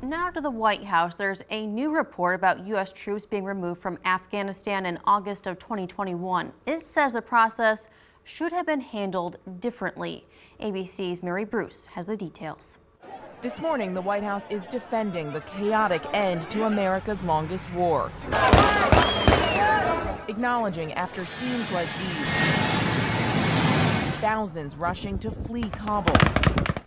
Now to the White House. There's a new report about U.S. troops being removed from Afghanistan in August of 2021. It says the process should have been handled differently. ABC's Mary Bruce has the details. This morning, the White House is defending the chaotic end to America's longest war, acknowledging after scenes like these, thousands rushing to flee Kabul,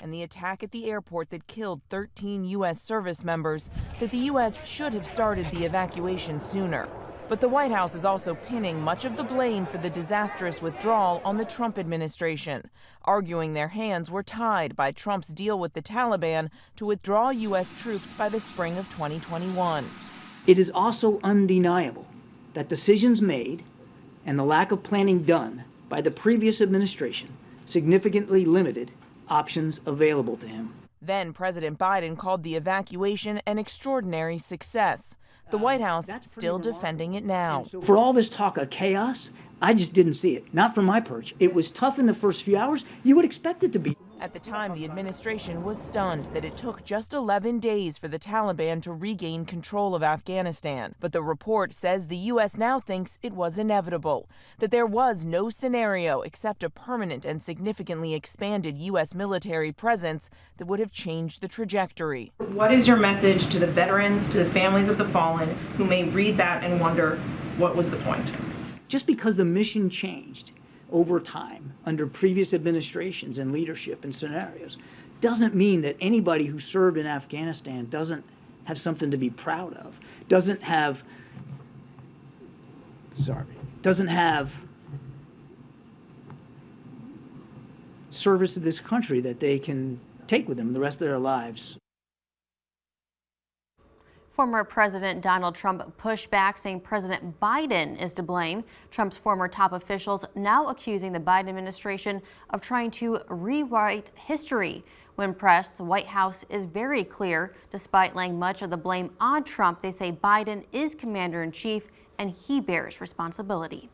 and the attack at the airport that killed 13 U.S. service members, that the U.S. should have started the evacuation sooner. But the White House is also pinning much of the blame for the disastrous withdrawal on the Trump administration, arguing their hands were tied by Trump's deal with the Taliban to withdraw U.S. troops by the spring of 2021. It is also undeniable that decisions made and the lack of planning done by the previous administration significantly limited options available to him. Then President Biden called the evacuation an extraordinary success. The White House still defending it now. So for all this talk of chaos, I just didn't see it. Not from my perch. It was tough in the first few hours. You would expect it to be. At the time, the administration was stunned that it took just 11 days for the Taliban to regain control of Afghanistan. But the report says the U.S. now thinks it was inevitable, that there was no scenario except a permanent and significantly expanded U.S. military presence that would have changed the trajectory. What is your message to the veterans, to the families of the fallen, who may read that and wonder, what was the point? Just because the mission changed over time under previous administrations and leadership and scenarios doesn't mean that anybody who served in Afghanistan doesn't have something to be proud of, doesn't have service to this country that they can take with them the rest of their lives. Former President Donald Trump pushed back, saying President Biden is to blame. Trump's former top officials now accusing the Biden administration of trying to rewrite history. When pressed, the White House is very clear. Despite laying much of the blame on Trump, they say Biden is commander-in-chief and he bears responsibility.